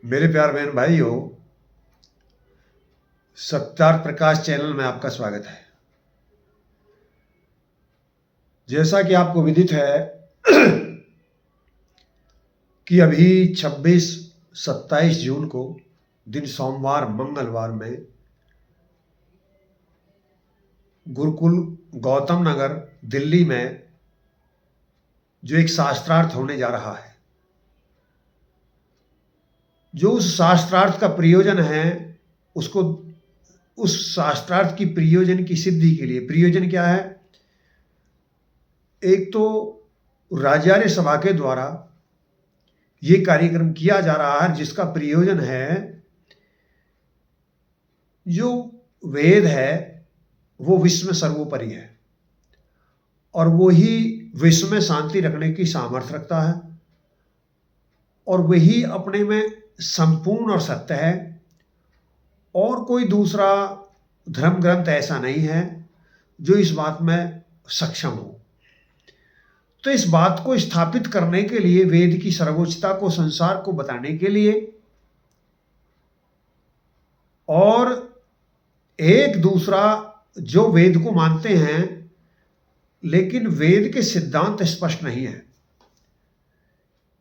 मेरे प्यार बहन भाइयों, सत्यार्थ प्रकाश चैनल में आपका स्वागत है। जैसा कि आपको विदित है कि अभी 26-27 जून को दिन सोमवार मंगलवार में गुरुकुल गौतम नगर दिल्ली में जो एक शास्त्रार्थ होने जा रहा है, जो उस शास्त्रार्थ का प्रयोजन है, उसको उस शास्त्रार्थ की प्रयोजन की सिद्धि के लिए प्रयोजन क्या है? एक तो राजार्य सभा के द्वारा ये कार्यक्रम किया जा रहा है, जिसका प्रयोजन है जो वेद है वो विश्व में सर्वोपरि है और वो ही विश्व में शांति रखने की सामर्थ्य रखता है और वही अपने में संपूर्ण और सत्य है और कोई दूसरा धर्म ग्रंथ ऐसा नहीं है जो इस बात में सक्षम हो। तो इस बात को स्थापित करने के लिए, वेद की सर्वोच्चता को संसार को बताने के लिए और एक दूसरा जो वेद को मानते हैं लेकिन वेद के सिद्धांत स्पष्ट नहीं है,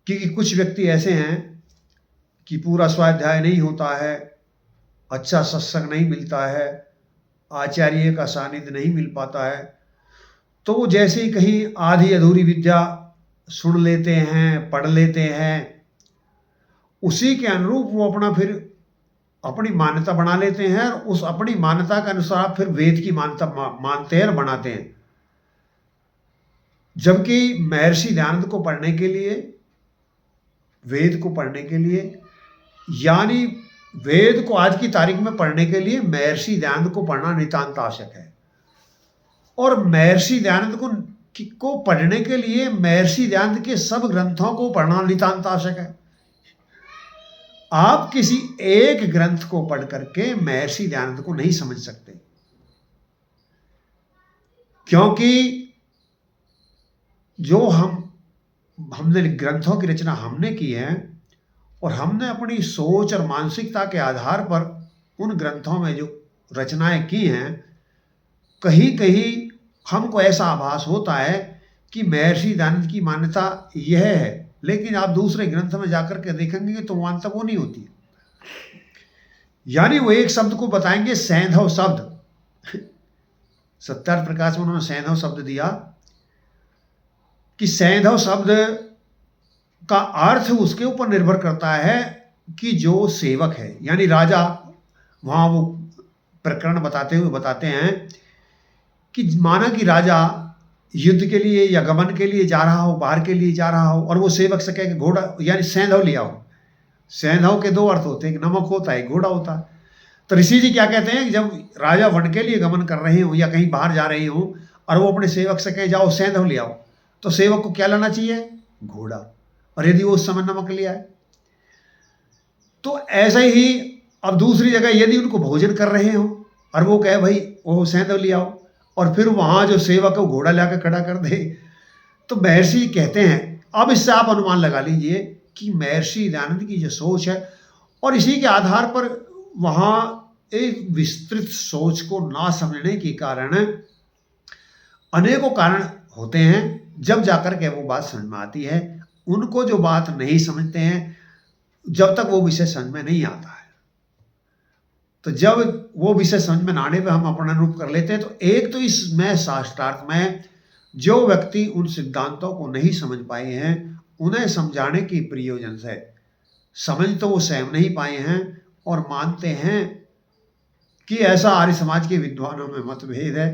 क्योंकि कुछ व्यक्ति ऐसे हैं कि पूरा स्वाध्याय नहीं होता है, अच्छा सत्संग नहीं मिलता है, आचार्य का सानिध्य नहीं मिल पाता है, तो वो जैसे ही कहीं आधी अधूरी विद्या सुन लेते हैं, पढ़ लेते हैं, उसी के अनुरूप वो अपनी मान्यता बना लेते हैं और उस अपनी मान्यता के अनुसार फिर वेद की मान्यता मानते हैं और बनाते हैं। जबकि महर्षि दयानंद को पढ़ने के लिए, वेद को पढ़ने के लिए, यानी वेद को आज की तारीख में पढ़ने के लिए महर्षि दयानंद को पढ़ना नितांत आवश्यक है और महर्षि दयानंद को पढ़ने के लिए महर्षि दयानंद के सब ग्रंथों को पढ़ना नितांत आवश्यक है। आप किसी एक ग्रंथ को पढ़ करके महर्षि दयानंद को नहीं समझ सकते, क्योंकि जो हमने ग्रंथों की रचना हमने की है और हमने अपनी सोच और मानसिकता के आधार पर उन ग्रंथों में जो रचनाएं की हैं, कहीं कहीं हमको ऐसा आभास होता है कि महर्षि दयानंद की मान्यता यह है, लेकिन आप दूसरे ग्रंथ में जाकर के देखेंगे तो मान्यता वो नहीं होती। यानी वो एक शब्द को बताएंगे, सैंधव शब्द। सत्यार्थ प्रकाश में उन्होंने सैंधव शब्द दिया कि सैंधव शब्द का अर्थ उसके ऊपर निर्भर करता है कि जो सेवक है, यानी राजा, वहां वो प्रकरण बताते हुए बताते हैं कि माना कि राजा युद्ध के लिए या गमन के लिए जा रहा हो, बाहर के लिए जा रहा हो, और वो सेवक से कहे कि घोड़ा यानी सैंधव लिया हो। सैंधव के दो अर्थ होते हैं, एक नमक होता है, एक घोड़ा होता है। तो ऋषि जी क्या कहते हैं कि जब राजा वन के लिए गमन कर रहे हो या कहीं बाहर जा रहे हो और वो अपने सेवक से कहे जाओ सैंधव ले आओ, तो सेवक को क्या लाना चाहिए? घोड़ा। और यदि वो उस समय नमक लिया है तो ऐसे ही अब दूसरी जगह यदि उनको भोजन कर रहे हो और वो कहे भाई वो सैंधव ले आओ, और फिर वहां जो सेवक है वो घोड़ा लाकर खड़ा कर दे, तो महर्षि कहते हैं, अब इससे आप अनुमान लगा लीजिए कि महर्षि दयानंद की जो सोच है और इसी के आधार पर वहां एक विस्तृत सोच को ना समझने के कारण अनेकों कारण होते हैं, जब जाकर के वो बात समझ में आती है। उनको जो बात नहीं समझते हैं, जब तक वो विषय समझ में नहीं आता है, तो जब वो विषय समझ में आने पे हम अपना रूप कर लेते हैं। तो एक तो इसमें शास्त्रार्थ में जो व्यक्ति उन सिद्धांतों को नहीं समझ पाए हैं, उन्हें समझाने की प्रयोजन से, समझ तो वो स्वयं नहीं पाए हैं और मानते हैं कि ऐसा आर्य समाज के विद्वानों में मतभेद है,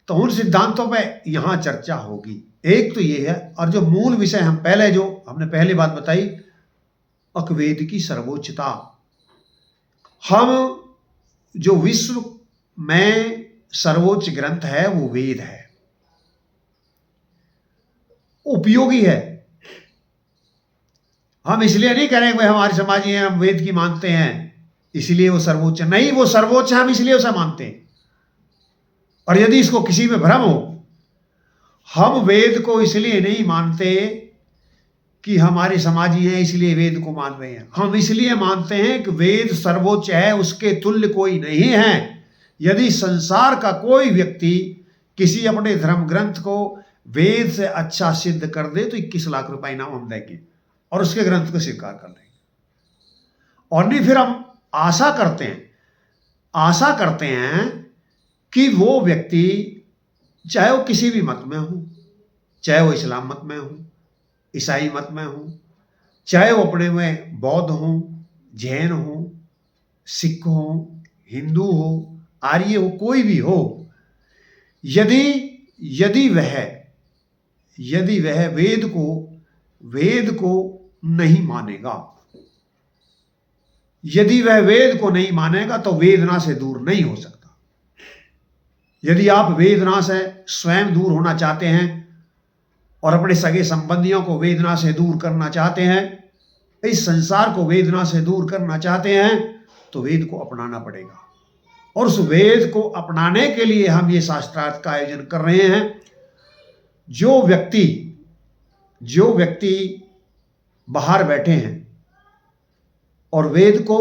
तो उन सिद्धांतों पे यहाँ चर्चा होगी। एक तो ये है, और जो मूल विषय हम हमने पहले बात बताई, अकवेद की सर्वोच्चता। हम जो विश्व में सर्वोच्च ग्रंथ है वो वेद है, उपयोगी है। हम इसलिए नहीं कह रहे कि हमारे समाजी हैं, हम वेद की मानते हैं इसलिए वो सर्वोच्च नहीं, वो सर्वोच्च है, हम इसलिए उसे मानते हैं। और यदि इसको किसी में भ्रम हो, हम वेद को इसलिए नहीं मानते कि हमारे समाजी हैं इसलिए वेद को मान रहे हैं। हम इसलिए मानते हैं कि वेद सर्वोच्च है, उसके तुल्य कोई नहीं है। यदि संसार का कोई व्यक्ति किसी अपने धर्म ग्रंथ को वेद से अच्छा सिद्ध कर दे तो 21 लाख रुपए इनाम हम देंगे और उसके ग्रंथ को स्वीकार कर लेंगे। और नहीं फिर हम आशा करते हैं कि वो व्यक्ति चाहे वो किसी भी मत में हो, चाहे वो इस्लाम मत में हो, ईसाई मत में हो, चाहे वो अपने में बौद्ध हो, जैन हो, सिख हो, हिंदू हो, आर्य हो, कोई भी हो, यदि वह वेद को नहीं मानेगा, यदि वह वेद को नहीं मानेगा तो वेदना से दूर नहीं हो सकता। यदि आप वेदना से स्वयं दूर होना चाहते हैं और अपने सगे संबंधियों को वेदना से दूर करना चाहते हैं, इस संसार को वेदना से दूर करना चाहते हैं, तो वेद को अपनाना पड़ेगा। और उस वेद को अपनाने के लिए हम ये शास्त्रार्थ का आयोजन कर रहे हैं। जो व्यक्ति बाहर बैठे हैं, और वेद को,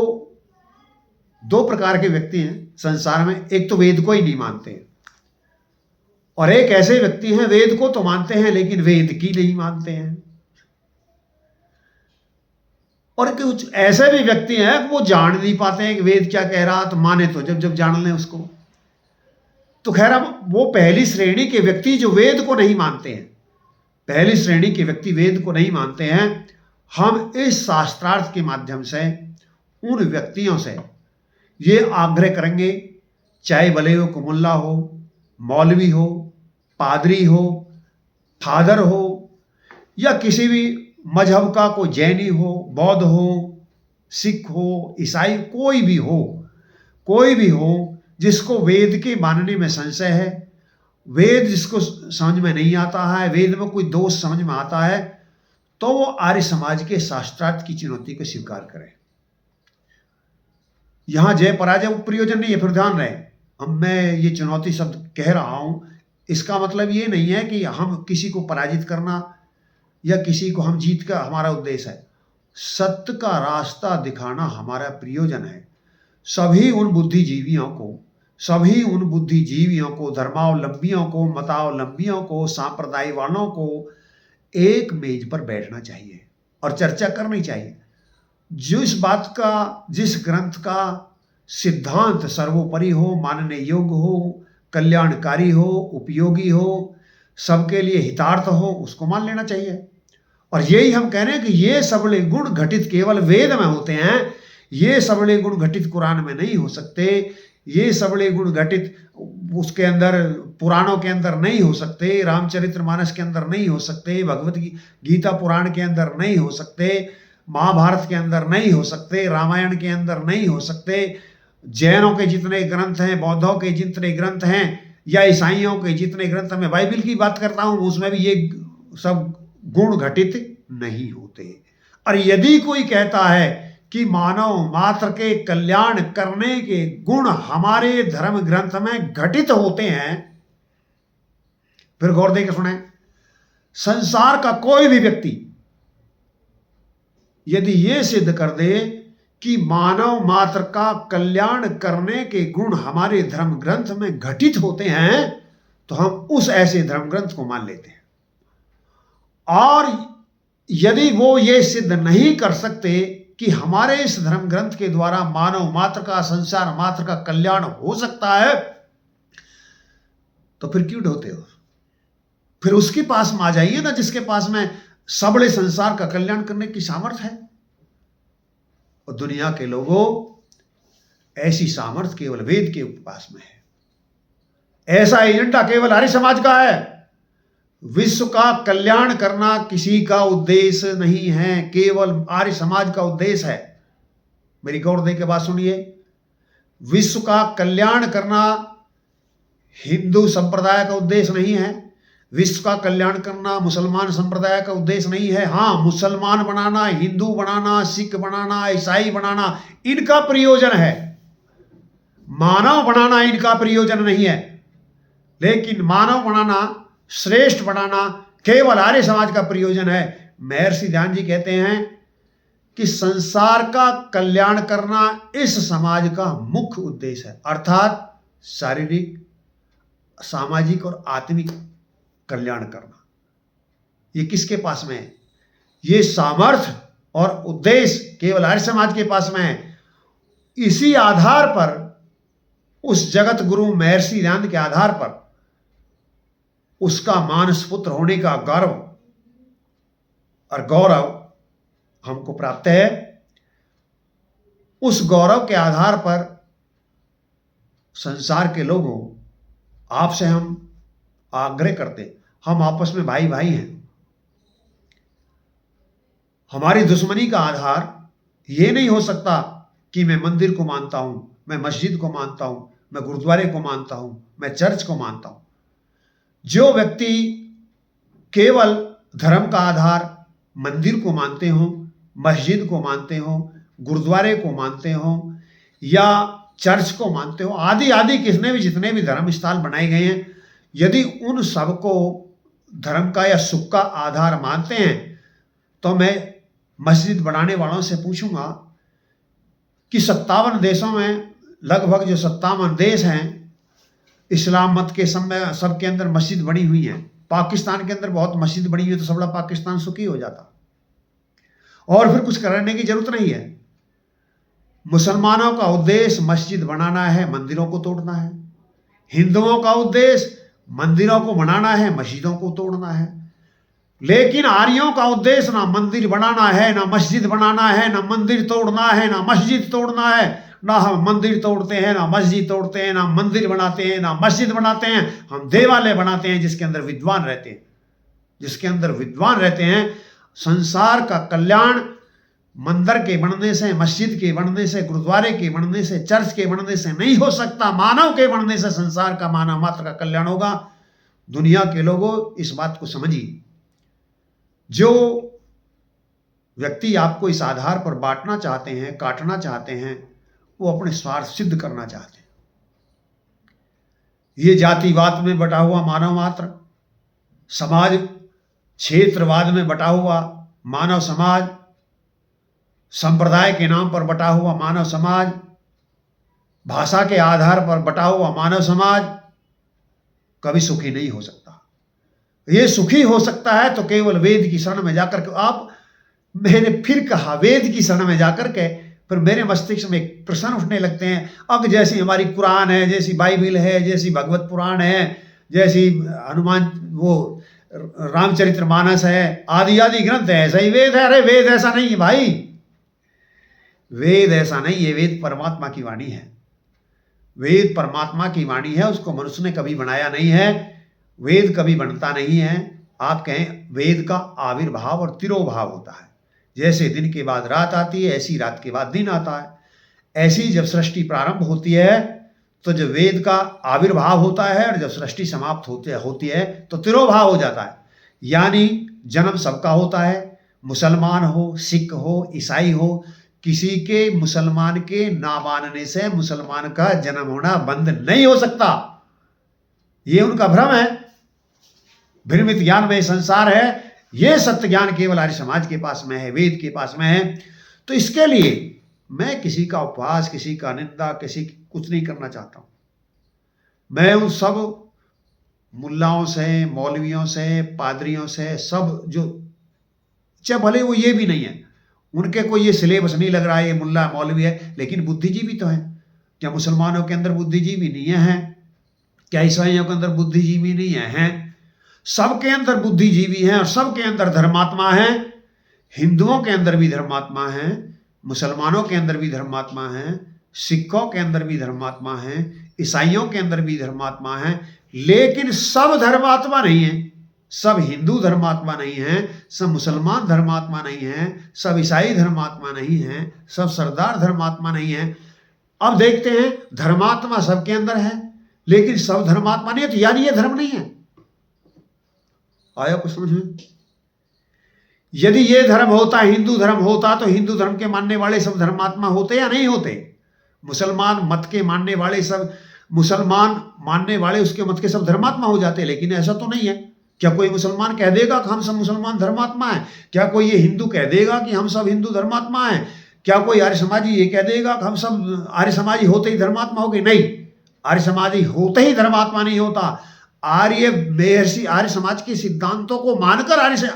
दो प्रकार के व्यक्ति हैं संसार में, एक तो वेद को ही नहीं मानते हैं और एक ऐसे व्यक्ति हैं वेद को तो मानते हैं लेकिन वेद की नहीं मानते हैं। और कुछ ऐसे भी व्यक्ति हैं कि वो जान नहीं पाते हैं कि वेद क्या कह रहा, तो माने तो जब जान लें उसको। तो खैर अब वो पहली श्रेणी के व्यक्ति जो वेद को नहीं मानते हैं, पहली श्रेणी के व्यक्ति वेद को नहीं मानते हैं, हम इस शास्त्रार्थ के माध्यम से उन व्यक्तियों से ये आग्रह करेंगे, चाहे भले वो मुल्ला हो, मौलवी हो, पादरी हो, फादर हो, या किसी भी मजहब का कोई जैनी हो, बौद्ध हो, सिख हो, ईसाई, कोई भी हो जिसको वेद के मानने में संशय है, वेद जिसको समझ में नहीं आता है, वेद में कोई दोष समझ में आता है, तो वो आर्य समाज के शास्त्रार्थ की चुनौती को स्वीकार करें। यहां जय पराजय प्रयोजन नहीं है, फिर ध्यान रहे, अब मैं ये चुनौती शब्द कह रहा हूं, इसका मतलब ये नहीं है कि हम किसी को पराजित करना या किसी को हम जीत का हमारा उद्देश्य है। सत्य का रास्ता दिखाना हमारा प्रयोजन है। सभी उन बुद्धिजीवियों को, धर्मावलंबियों को, मतावलंबियों को, सांप्रदाय वालों को एक मेज पर बैठना चाहिए और चर्चा करनी चाहिए। जिस ग्रंथ का सिद्धांत सर्वोपरि हो, मानने योग्य हो, कल्याणकारी हो, उपयोगी हो, सबके लिए हितार्थ हो, उसको मान लेना चाहिए। और यही हम कह रहे हैं कि ये सबले गुण घटित केवल वेद में होते हैं, ये सबले गुण घटित कुरान में नहीं हो सकते, ये सबले गुण घटित उसके अंदर पुराणों के अंदर नहीं हो सकते, रामचरितमानस के अंदर नहीं हो सकते, भगवत गीता पुराण के अंदर नहीं हो सकते, महाभारत के अंदर नहीं हो सकते, रामायण के अंदर नहीं हो सकते, जैनों के जितने ग्रंथ हैं, बौद्धों के जितने ग्रंथ हैं, या ईसाइयों के जितने ग्रंथ, मैं बाइबल की बात करता हूं, उसमें भी ये सब गुण घटित नहीं होते। और यदि कोई कहता है कि मानव मात्र के कल्याण करने के गुण हमारे धर्म ग्रंथ में घटित होते हैं, फिर गौर देकर सुने, संसार का कोई भी व्यक्ति यदि ये सिद्ध कर दे कि मानव मात्र का कल्याण करने के गुण हमारे धर्म ग्रंथ में घटित होते हैं, तो हम उस ऐसे धर्म ग्रंथ को मान लेते हैं। और यदि वो ये सिद्ध नहीं कर सकते कि हमारे इस धर्म ग्रंथ के द्वारा मानव मात्र का, संसार मात्र का कल्याण हो सकता है, तो फिर क्यों ढोते हो? फिर उसके पास में आ जाइए ना जिसके पास में सबड़े संसार का कल्याण करने की सामर्थ्य है। और दुनिया के लोगों, ऐसी सामर्थ्य केवल वेद के पास में है। ऐसा एजेंडा केवल आर्य समाज का है। विश्व का कल्याण करना किसी का उद्देश्य नहीं है, केवल आर्य समाज का उद्देश्य है। मेरी गौर दे के बात सुनिए, विश्व का कल्याण करना हिंदू संप्रदाय का उद्देश्य नहीं है, विश्व का कल्याण करना मुसलमान संप्रदाय का उद्देश्य नहीं है। हाँ, मुसलमान बनाना, हिंदू बनाना, सिख बनाना, ईसाई बनाना इनका प्रयोजन है, मानव बनाना इनका प्रयोजन नहीं है। लेकिन मानव बनाना, श्रेष्ठ बनाना केवल आर्य समाज का प्रयोजन है। महर्षि ध्यान जी कहते हैं कि संसार का कल्याण करना इस समाज का मुख्य उद्देश्य है, अर्थात शारीरिक, सामाजिक और आत्मिक कल्याण करना। ये किसके पास में है? ये सामर्थ्य और उद्देश्य केवल आर्य समाज के पास में है। इसी आधार पर, उस जगत गुरु महर्षि ध्यान के आधार पर उसका मानस पुत्र होने का गर्व और गौरव हमको प्राप्त है। उस गौरव के आधार पर संसार के लोगों, आपसे हम आग्रह करते, हम आपस में भाई भाई हैं। हमारी दुश्मनी का आधार ये नहीं हो सकता कि मैं मंदिर को मानता हूं, मैं मस्जिद को मानता हूं, मैं गुरुद्वारे को मानता हूं, मैं चर्च को मानता हूं। जो व्यक्ति केवल धर्म का आधार मंदिर को मानते हो, मस्जिद को मानते हो, गुरुद्वारे को मानते हो या चर्च को मानते हो, आदि आदि कितने भी जितने भी धर्म स्थल बनाए गए हैं, यदि उन सबको धर्म का या सुख का आधार मानते हैं, तो मैं मस्जिद बनाने वालों से पूछूंगा कि 57 देशों में लगभग जो 57 देश हैं इस्लाम मत के सबके अंदर मस्जिद बनी हुई है। पाकिस्तान के अंदर बहुत मस्जिद बनी हुई है, तो सबला पाकिस्तान सुखी हो जाता और फिर कुछ करने की जरूरत नहीं है। मुसलमानों का उद्देश्य मस्जिद बनाना है, मंदिरों को तोड़ना है। हिंदुओं का उद्देश्य मंदिरों को बनाना है, मस्जिदों को तोड़ना है। लेकिन आर्यों का उद्देश्य ना मंदिर बनाना है, ना मस्जिद बनाना है, ना मंदिर तोड़ना है, ना मस्जिद तोड़ना है। ना हम मंदिर तोड़ते हैं, ना मस्जिद तोड़ते हैं, ना मंदिर बनाते हैं, ना मस्जिद बनाते हैं। हम देवालय बनाते हैं जिसके अंदर विद्वान रहते हैं, जिसके अंदर विद्वान रहते हैं। संसार का कल्याण मंदिर के बनने से, मस्जिद के बनने से, गुरुद्वारे के बनने से, चर्च के बनने से नहीं हो सकता। मानव के बनने से संसार का मानव मात्र का कल्याण होगा। दुनिया के लोगों, इस बात को समझिए। जो व्यक्ति आपको इस आधार पर बांटना चाहते हैं, काटना चाहते हैं, वो अपने स्वार्थ सिद्ध करना चाहते हैं। ये जातिवाद में बटा हुआ मानव मात्र समाज, क्षेत्रवाद में बटा हुआ मानव समाज, संप्रदाय के नाम पर बटा हुआ मानव समाज, भाषा के आधार पर बटा हुआ मानव समाज कभी सुखी नहीं हो सकता। ये सुखी हो सकता है तो केवल वेद की शरण में जाकर के। आप, मैंने फिर कहा, वेद की शरण में जाकर के फिर मेरे मस्तिष्क में एक प्रश्न उठने लगते हैं। अब जैसी हमारी कुरान है, जैसी बाइबिल है, जैसी भगवत पुराण है, जैसी हनुमान वो रामचरितमानस है, आदि आदि ग्रंथ है, ऐसा ही वेद है। अरे वेद ऐसा नहीं है भाई, वेद ऐसा नहीं है। वेद परमात्मा की वाणी है। वेद परमात्मा की वाणी है, उसको मनुष्य ने कभी बनाया नहीं है। वेद कभी बनता नहीं है। आप कहें वेद का आविर्भाव और तिरोभाव होता है। जैसे दिन के बाद रात आती है, ऐसी रात के बाद दिन आता है। ऐसी जब सृष्टि प्रारंभ होती है तो जब वेद का आविर्भाव होता है, और जब सृष्टि समाप्त होती है तो तिरोभाव हो जाता है। यानी जन्म सबका होता है, मुसलमान हो, सिख हो, ईसाई हो, किसी के मुसलमान के ना मानने से मुसलमान का जन्म होना बंद नहीं हो सकता। ये उनका भ्रम है, भ्रमित ज्ञान में संसार है। ये सत्य ज्ञान केवल आर्य समाज के पास में है, वेद के पास में है। तो इसके लिए मैं किसी का उपहास, किसी का निंदा, किसी कुछ नहीं करना चाहता हूं। मैं उन सब मुल्लाओं से, मौलवियों से, पादरियों से, सब जो चाहे भले वो ये भी नहीं है, उनके कोई ये सिलेबस नहीं लग रहा है, ये मुल्ला मौलवी है, लेकिन बुद्धिजीवी तो है। क्या मुसलमानों के अंदर बुद्धिजीवी नहीं है? क्या ईसाइयों के अंदर बुद्धिजीवी नहीं है? सबके अंदर बुद्धिजीवी हैं और सबके अंदर धर्मात्मा हैं। हिंदुओं के अंदर भी धर्मात्मा हैं, मुसलमानों के अंदर भी धर्मात्मा हैं, सिखों के अंदर भी धर्मात्मा हैं, ईसाइयों के अंदर भी धर्मात्मा हैं। लेकिन सब धर्मात्मा नहीं है। सब हिंदू धर्मात्मा नहीं है, सब मुसलमान धर्मात्मा नहीं है, सब ईसाई धर्मात्मा नहीं है, सब सरदार धर्मात्मा नहीं है। अब देखते हैं, धर्मात्मा सबके अंदर है लेकिन सब धर्मात्मा नहीं है, तो यानी ये धर्म नहीं है। आया कुछ समझ में? यदि ये धर्म होता, हिंदू धर्म होता, तो हिंदू धर्म के मानने वाले सब धर्मात्मा होते या नहीं होते? मुसलमान मत के मानने वाले सब, मुसलमान मानने वाले उसके मत के सब धर्मात्मा हो जाते, लेकिन ऐसा तो नहीं है। क्या कोई मुसलमान कह देगा कि हम सब मुसलमान धर्मात्मा हैं? क्या कोई ये हिंदू कह देगा कि हम सब हिंदू धर्मात्मा हैं? क्या कोई आर्य समाजी ये कह देगा कि हम सब आर्य समाजी होते ही धर्मात्मा हो गए? नहीं, आर्य समाजी होते ही धर्मात्मा नहीं होता। आर्य महर्षि आर्य समाज के सिद्धांतों को मानकर आर्य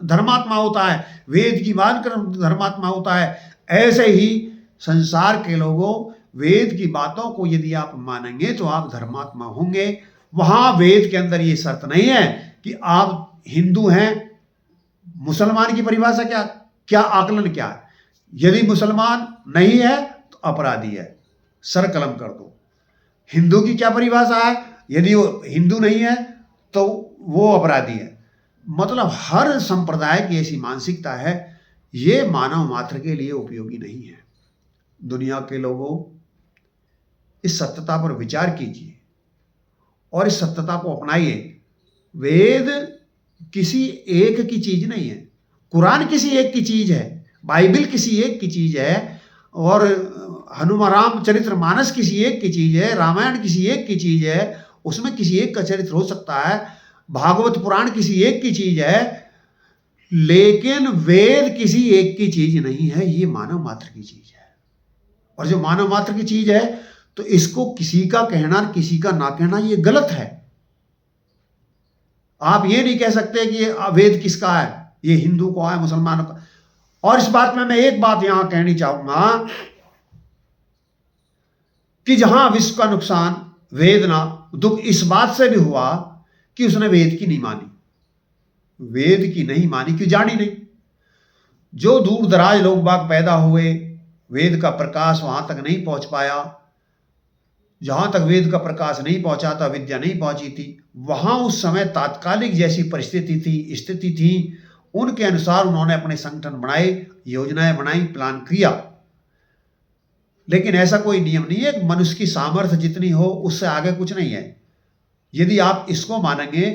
धर्मात्मा होता है, वेद की मानकर धर्मात्मा होता है। ऐसे ही संसार के लोगों, वेद की बातों को यदि आप मानेंगे तो आप धर्मात्मा होंगे। वहां वेद के अंदर ये शर्त नहीं है कि आप हिंदू हैं। मुसलमान की परिभाषा क्या क्या आकलन क्या है? यदि मुसलमान नहीं है तो अपराधी है, सर कलम कर दो। हिंदू की क्या परिभाषा है? यदि वो हिंदू नहीं है तो वो अपराधी है। मतलब हर संप्रदाय की ऐसी मानसिकता है, ये मानव मात्र के लिए उपयोगी नहीं है। दुनिया के लोगों, इस सत्यता पर विचार कीजिए और इस सत्यता को अपनाइए। वेद किसी एक की चीज नहीं है, कुरान किसी एक की चीज है, बाइबल किसी एक की चीज है, और हनुमान रामचरित्र मानस किसी एक की चीज है, रामायण किसी एक की चीज है, उसमें किसी एक का चरित्र हो सकता है, भागवत पुराण किसी एक की चीज है, लेकिन वेद किसी एक की चीज नहीं है, ये मानव मात्र की चीज है। और जो मानव मात्र की चीज है तो इसको किसी का कहना किसी का ना कहना ये गलत है। आप ये नहीं कह सकते कि वेद किसका है, ये हिंदू का है, मुसलमानों का। और इस बात में मैं एक बात यहां कहनी चाहूंगा कि जहां विश्व का नुकसान वेदना दुख इस बात से भी हुआ कि उसने वेद की नहीं मानी। वेद की नहीं मानी क्यों? जानी नहीं। जो दूर दराज लोग बाग पैदा हुए, वेद का प्रकाश वहां तक नहीं पहुंच पाया। जहां तक वेद का प्रकाश नहीं पहुंचा था, विद्या नहीं पहुंची थी, वहां उस समय तात्कालिक जैसी परिस्थिति थी, स्थिति थी, उनके अनुसार उन्होंने अपने संगठन बनाए, योजनाएं बनाई, प्लान किया। लेकिन ऐसा कोई नियम नहीं है कि मनुष्य की सामर्थ्य जितनी हो उससे आगे कुछ नहीं है। यदि आप इसको मानेंगे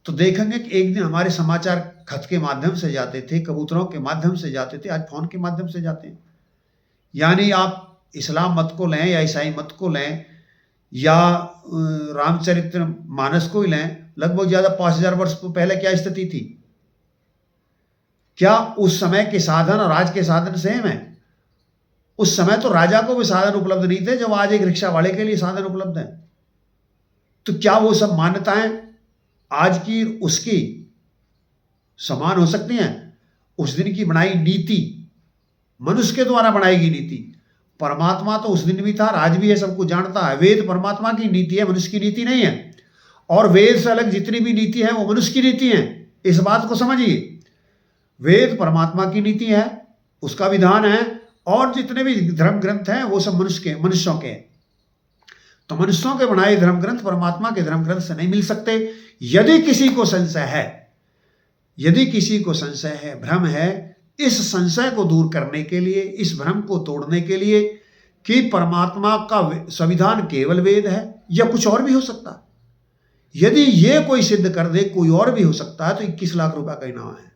तो देखेंगे कि एक दिन हमारे समाचार खत के माध्यम से जाते थे, कबूतरों के माध्यम से जाते थे, आज फोन के माध्यम से जाते हैं। यानी आप इस्लाम मत को लें या ईसाई मत को लें या रामचरित्र मानस को ही लें, लगभग ज्यादा 5000 वर्ष पहले क्या स्थिति थी? क्या उस समय के साधन और आज के साधन सेम है? उस समय तो राजा को भी साधन उपलब्ध नहीं थे जब आज एक रिक्शा वाले के लिए साधन उपलब्ध है। तो क्या वो सब मान्यताएं आज की उसकी समान हो सकती हैं? उस दिन की बनाई नीति, मनुष्य के द्वारा बनाई गई नीति, परमात्मा तो उस दिन भी था, आज भी है, सबको जानता है। वेद परमात्मा की नीति है, मनुष्य की नीति नहीं है। और वेद से अलग जितनी भी नीति है वो मनुष्य की नीति है। इस बात को समझिए, वेद परमात्मा की नीति है, उसका विधान है, और जितने भी धर्म ग्रंथ हैं वो सब मनुष्यों के हैं। तो मनुष्यों के बनाए धर्म ग्रंथ परमात्मा के धर्म ग्रंथ से नहीं मिल सकते। यदि किसी को संशय है, यदि किसी को संशय है, भ्रम है, इस संशय को दूर करने के लिए, इस भ्रम को तोड़ने के लिए कि परमात्मा का संविधान केवल वेद है या कुछ और भी हो सकता है, यदि ये कोई सिद्ध कर दे कोई और भी हो सकता है, तो 21 लाख रुपए का इनाम है।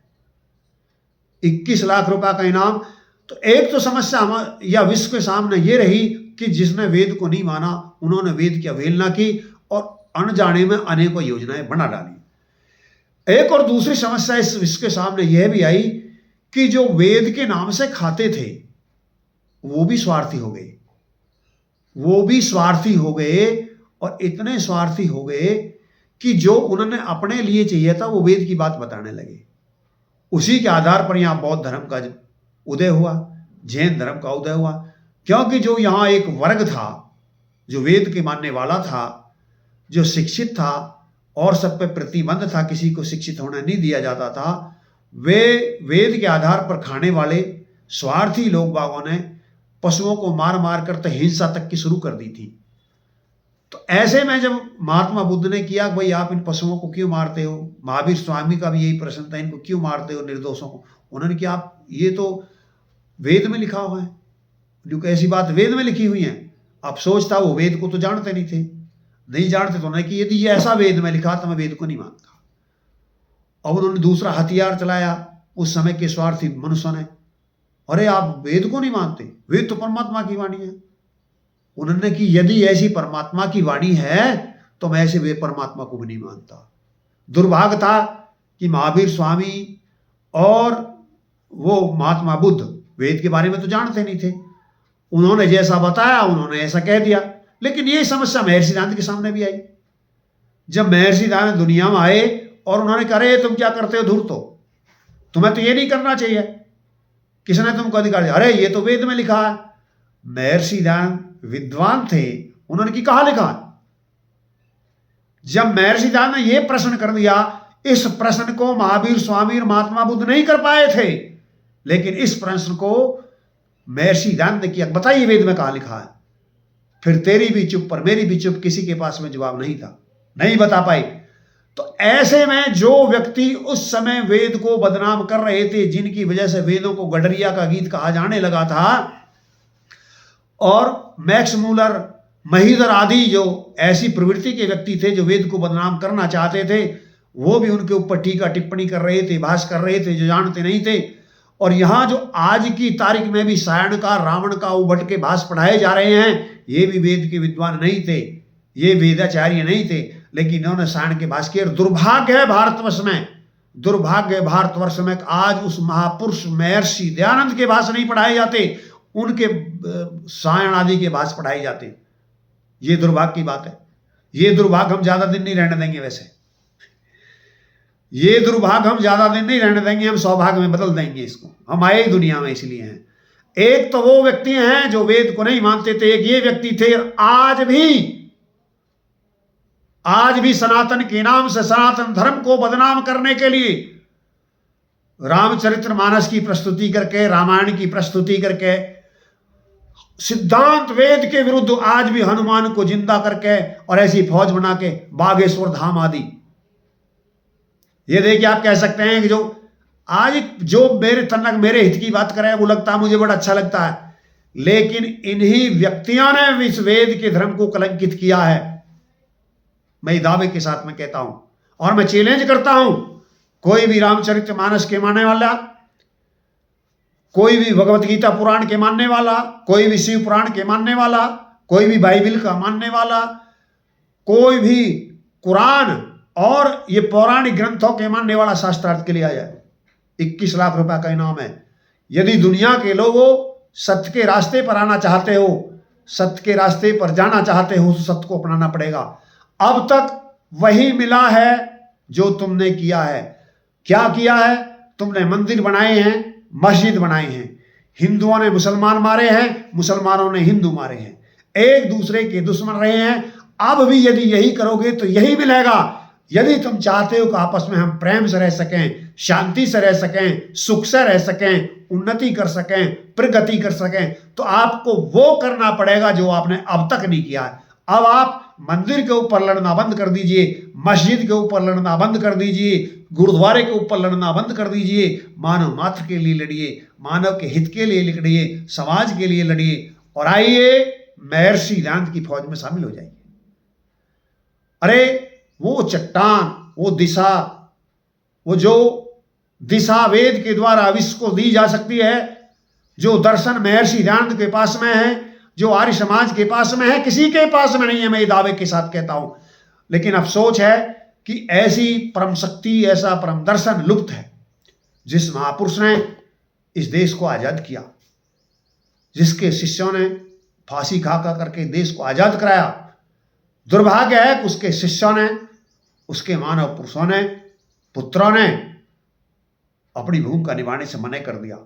21 लाख रुपए का इनाम। तो एक तो समस्या या विश्व के सामने ये रही कि जिसने वेद को नहीं माना, उन्होंने वेद की अवहेलना की और अनजाने में अनेकों योजनाएं बना डाली। एक और दूसरी समस्या इस विश्व के सामने यह भी आई कि जो वेद के नाम से खाते थे वो भी स्वार्थी हो गए, वो भी स्वार्थी हो गए, और इतने स्वार्थी हो गए कि जो उन्होंने अपने लिए चाहिए था वो वेद की बात बताने लगे। उसी के आधार पर यहां बौद्ध धर्म का उदय हुआ, जैन धर्म का उदय हुआ, क्योंकि जो यहां एक वर्ग था जो वेद के मानने वाला था, जो शिक्षित था और सब पे प्रतिबंध था, किसी को शिक्षित होने नहीं दिया जाता था, वे वेद के आधार पर खाने वाले स्वार्थी लोग बागों ने पशुओं को मार मार कर तो हिंसा तक की शुरू कर दी थी। तो ऐसे में जब महात्मा बुद्ध ने किया भाई आप इन पशुओं को क्यों मारते हो, महावीर स्वामी का भी यही प्रश्न था, इनको क्यों मारते हो निर्दोषों को, उन्होंने कहा आप ये तो वेद में लिखा हुआ है, क्योंकि ऐसी बात वेद में लिखी हुई है। अफसोस था वो वेद को तो जानते नहीं थे, नहीं जानते तो उन्होंने कि यदि ये ऐसा वेद में लिखा तो मैं वेद को नहीं मानता। और उन्होंने दूसरा हथियार चलाया उस समय के स्वार्थी मनुष्यों ने, अरे आप वेद को नहीं मानते, वेद तो परमात्मा की वाणी है। उन्होंने कि यदि ऐसी परमात्मा की वाणी है तो मैं ऐसे वे परमात्मा को भी नहीं मानता। दुर्भाग्य था कि महावीर स्वामी और वो महात्मा बुद्ध वेद के बारे में तो जानते नहीं थे। उन्होंने जैसा बताया उन्होंने ऐसा कह दिया। लेकिन ये समस्या महर्षि दयानंद के सामने भी आई। जब महर्षि दयानंद दुनिया में आए और उन्होंने कहा, अरे तुम क्या करते हो धूर्त हो, तुम्हें तो ये नहीं करना चाहिए, किसने तुमको अधिकार दिया? अरे ये तो वेद में लिखा है। महर्षि दयानंद विद्वान थे, उन्होंने की कहा लिखा है? जब महर्षि दयानंद ने यह प्रश्न कर दिया, इस प्रश्न को महावीर स्वामी और महात्मा बुद्ध नहीं कर पाए थे, लेकिन इस प्रश्न को महर्षि दयानंद ने किया, बताइए वेद में कहा लिखा है। फिर तेरी भी चुप पर मेरी भी चुप, किसी के पास में जवाब नहीं था, नहीं बता पाई। तो ऐसे में जो व्यक्ति उस समय वेद को बदनाम कर रहे थे, जिनकी वजह से वेदों को गडरिया का गीत कहा जाने लगा था, और मैक्स मूलर, महीधर आदि जो ऐसी प्रवृत्ति के व्यक्ति थे जो वेद को बदनाम करना चाहते थे, वो भी उनके ऊपर टीका टिप्पणी कर रहे थे, भाष कर रहे थे, जो जानते नहीं थे। और यहां जो आज की तारीख में भी सायण का, रावण का, उभट के भाष पढ़ाए जा रहे हैं, ये भी वेद के विद्वान नहीं थे, ये वेदाचार्य नहीं थे, लेकिन इन्होंने सायण के भाष किए। दुर्भाग्य है भारतवर्ष में, दुर्भाग्य भारतवर्ष में आज उस महापुरुष महर्षि दयानंद के भाष नहीं पढ़ाए जाते, उनके सायण आदि के भाष पढ़ाए जाते। ये दुर्भाग्य की बात है। ये दुर्भाग्य हम ज्यादा दिन नहीं रहने देंगे। वैसे ये दुर्भाग्य हम ज्यादा दिन नहीं रहने देंगे, हम सौभाग्य में बदल देंगे इसको। हम आए ही दुनिया में इसलिए हैं। एक तो वो व्यक्ति हैं जो वेद को नहीं मानते थे, एक ये व्यक्ति थे। आज भी सनातन के नाम से, सनातन धर्म को बदनाम करने के लिए रामचरितमानस की प्रस्तुति करके, रामायण की प्रस्तुति करके, सिद्धांत वेद के विरुद्ध आज भी हनुमान को जिंदा करके और ऐसी फौज बना के बागेश्वर धाम आदि, ये देखिए आप कह सकते हैं कि जो आज जो मेरे तनक मेरे हित की बात करे वो लगता है मुझे बड़ा अच्छा लगता है, लेकिन इन्हीं व्यक्तियों ने इस वेद के धर्म को कलंकित किया है। मैं दावे के साथ में कहता हूं और मैं चैलेंज करता हूं, कोई भी रामचरितमानस के मानने वाला, कोई भी भगवत गीता पुराण के मानने वाला, कोई भी शिव पुराण के मानने वाला, कोई भी बाइबिल का मानने वाला, कोई भी कुरान और ये पौराणिक ग्रंथों के मानने वाला शास्त्रार्थ के लिए आ जाए। 21 लाख रुपए का इनाम है। यदि दुनिया के लोगों सत्य के रास्ते पर आना चाहते हो, सत्य के रास्ते पर जाना चाहते हो, तो सत्य को अपनाना पड़ेगा। अब तक वही मिला है जो तुमने किया है। क्या किया है? तुमने मंदिर बनाए हैं, मस्जिद बनाए हैं, हिंदुओं ने मुसलमान मारे हैं, मुसलमानों ने हिंदू मारे हैं, एक दूसरे के दुश्मन रहे हैं। अब भी यदि यही करोगे तो यही मिलेगा। यदि तुम चाहते हो कि आपस में हम प्रेम से रह सकें, शांति से रह सकें, सुख से रह सकें, उन्नति कर सकें, प्रगति कर सकें, तो आपको वो करना पड़ेगा जो आपने अब तक नहीं किया है। अब आप मंदिर के ऊपर लड़ना बंद कर दीजिए, मस्जिद के ऊपर लड़ना बंद कर दीजिए, गुरुद्वारे के ऊपर लड़ना बंद कर दीजिए। मानव मात्र के लिए लड़िए, मानव के हित के लिए लड़िए, समाज के लिए लड़िए, और आइए महर्षि दयानंद की फौज में शामिल हो जाइए। अरे वो चट्टान, वो दिशा, वो जो दिशा वेद के द्वारा विश्व को दी जा सकती है, जो दर्शन महर्षि दयानंद के पास में है, जो आर्य समाज के पास में है, किसी के पास में नहीं है। मैं ये दावे के साथ कहता हूं। लेकिन अफसोस है कि ऐसी परम शक्ति, ऐसा परम दर्शन लुप्त है। जिस महापुरुष ने इस देश को आजाद किया, जिसके शिष्यों ने फांसी खा करके देश को आजाद कराया, दुर्भाग्य है कि उसके शिष्यों ने, उसके मानव पुरुषों ने, पुत्रों ने अपनी भूमिका निभाने से मना कर दिया।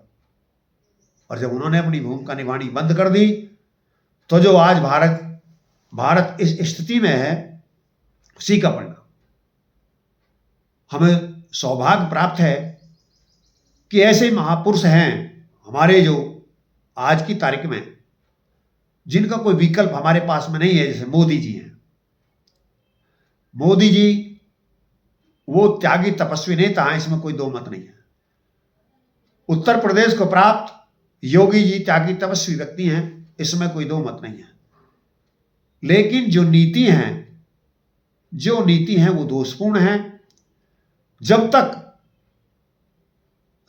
और जब उन्होंने अपनी भूमिका निभानी बंद कर दी, तो जो आज भारत इस स्थिति में है, उसी का परिणाम। हमें सौभाग्य प्राप्त है कि ऐसे महापुरुष हैं हमारे जो आज की तारीख में, जिनका कोई विकल्प हमारे पास में नहीं है। जैसे मोदी जी हैं। मोदी जी वो त्यागी तपस्वी नेता हैं, इसमें कोई दो मत नहीं है। उत्तर प्रदेश को प्राप्त योगी जी त्यागी तपस्वी व्यक्ति हैं, इसमें कोई दो मत नहीं है। लेकिन जो नीति है वो दोषपूर्ण है। जब तक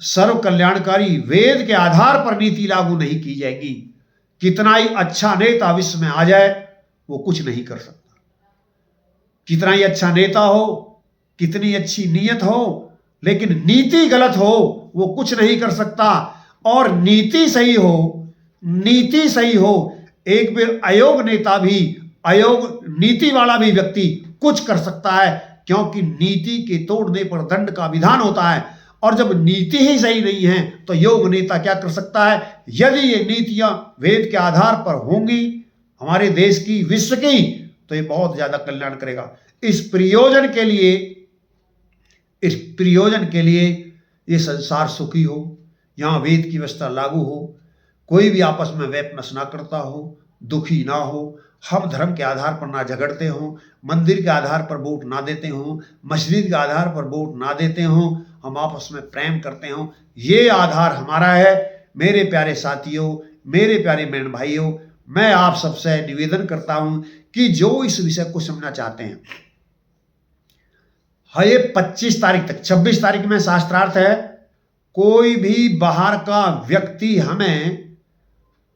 सर्व कल्याणकारी वेद के आधार पर नीति लागू नहीं की जाएगी, कितना ही अच्छा नेता विश्व में आ जाए वो कुछ नहीं कर सकता। कितना ही अच्छा नेता हो, कितनी अच्छी नीयत हो, लेकिन नीति गलत हो वो कुछ नहीं कर सकता। और नीति सही हो, एक बार अयोग्य नेता भी, अयोग्य नीति वाला भी व्यक्ति कुछ कर सकता है, क्योंकि नीति के तोड़ने पर दंड का विधान होता है। और जब नीति ही सही नहीं है तो योग्य नेता क्या कर सकता है? यदि ये नीतियां वेद के आधार पर होंगी हमारे देश की, विश्व की, तो ये बहुत ज्यादा कल्याण करेगा। इस प्रयोजन के लिए ये संसार सुखी हो, यहाँ वेद की व्यवस्था लागू हो, कोई भी आपस में वैपनस ना करता हो, दुखी ना हो, हम धर्म के आधार पर ना झगड़ते हों, मंदिर के आधार पर वोट ना देते हों, मस्जिद के आधार पर वोट ना देते हों, हम आपस में प्रेम करते हों, ये आधार हमारा है। मेरे प्यारे साथियों, मेरे प्यारे बहन भाइयों, मैं आप सबसे निवेदन करता हूं कि जो इस विषय को समझना चाहते हैं, हाँ, ये 25 तारीख तक, 26 तारीख में शास्त्रार्थ है, कोई भी बाहर का व्यक्ति हमें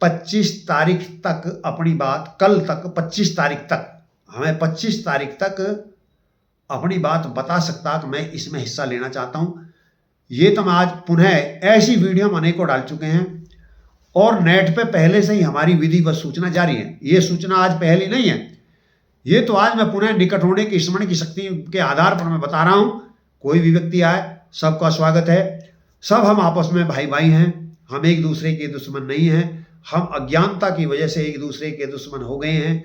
25 तारीख तक अपनी बात, कल तक 25 तारीख तक, हमें 25 तारीख तक अपनी बात बता सकता कि मैं इसमें हिस्सा लेना चाहता हूं। ये तो मैं आज पुनः, ऐसी वीडियो हम अनेकों डाल चुके हैं और नेट पे पहले से ही हमारी विधिवत सूचना जारी है। ये सूचना आज पहली नहीं है, ये तो आज मैं पुनः निकट होने की, स्मरण की शक्ति के आधार पर मैं बता रहा हूं। कोई भी व्यक्ति आए, सबका स्वागत है। सब हम आपस में भाई भाई हैं, हम एक दूसरे के दुश्मन नहीं हैं। हम अज्ञानता की वजह से एक दूसरे के दुश्मन हो गए हैं,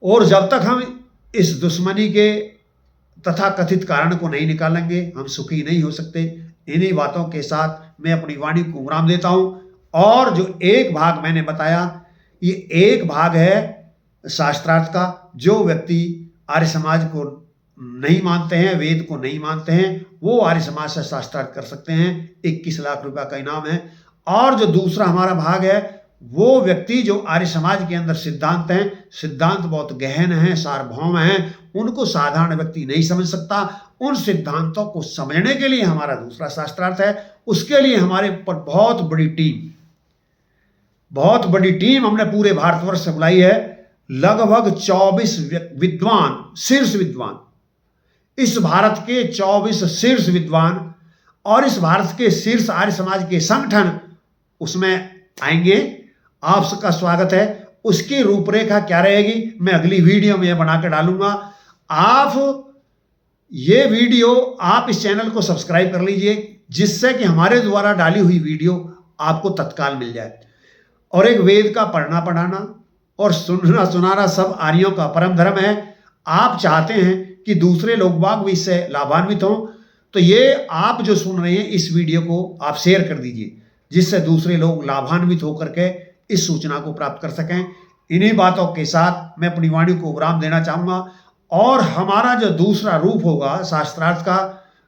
और जब तक हम इस दुश्मनी के तथा कथित कारण को नहीं निकालेंगे हम सुखी नहीं हो सकते। इन्हीं बातों के साथ मैं अपनी वाणी को विराम देता हूं। और जो एक भाग मैंने बताया, ये एक भाग है शास्त्रार्थ का। जो व्यक्ति आर्य समाज को नहीं मानते हैं, वेद को नहीं मानते हैं, वो आर्य समाज से शास्त्रार्थ कर सकते हैं। 21 लाख रुपया का इनाम है। और जो दूसरा हमारा भाग है, वो व्यक्ति जो आर्य समाज के अंदर सिद्धांत हैं, सिद्धांत बहुत गहन हैं, सार्वभौम हैं, उनको साधारण व्यक्ति नहीं समझ सकता। उन सिद्धांतों को समझने के लिए हमारा दूसरा शास्त्रार्थ है। उसके लिए हमारे ऊपर बहुत बड़ी टीम हमने पूरे भारतवर्ष से बुलाई है। लगभग 24 विद्वान, शीर्ष विद्वान, इस भारत के 24 शीर्ष विद्वान और इस भारत के शीर्ष आर्य समाज के संगठन उसमें आएंगे। आप सबका स्वागत है। उसकी रूपरेखा क्या रहेगी मैं अगली वीडियो में बनाकर डालूंगा। आप ये वीडियो, आप इस चैनल को सब्सक्राइब कर लीजिए, जिससे कि हमारे द्वारा डाली हुई वीडियो आपको तत्काल मिल जाए। और एक वेद का पढ़ना पढ़ाना और सुनना सुनाना सब आर्यों का परम धर्म है। आप चाहते हैं कि दूसरे लोग बाग भी इससे लाभान्वित हों, तो ये आप जो सुन रहे हैं इस वीडियो को आप शेयर कर दीजिए, जिससे दूसरे लोग लाभान्वित होकर के इस सूचना को प्राप्त कर सकें। इन्हीं बातों के साथ मैं अपनी वाणी को विराम देना चाहूँगा। और हमारा जो दूसरा रूप होगा शास्त्रार्थ का,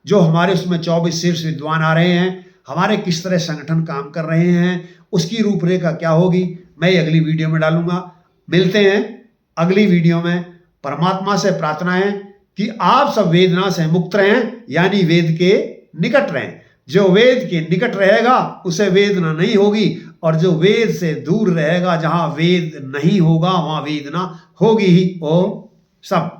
जो हमारे उसमें 24 शीर्ष विद्वान आ रहे हैं, हमारे किस तरह संगठन काम कर रहे हैं, उसकी रूपरेखा क्या होगी, मैं अगली वीडियो में डालूंगा। मिलते हैं अगली वीडियो में। परमात्मा से प्रार्थना है कि आप सब वेदना से मुक्त रहें, यानी वेद के निकट रहें। जो वेद के निकट रहेगा उसे वेदना नहीं होगी, और जो वेद से दूर रहेगा, जहां वेद नहीं होगा वहां वेदना होगी ही। ओम सब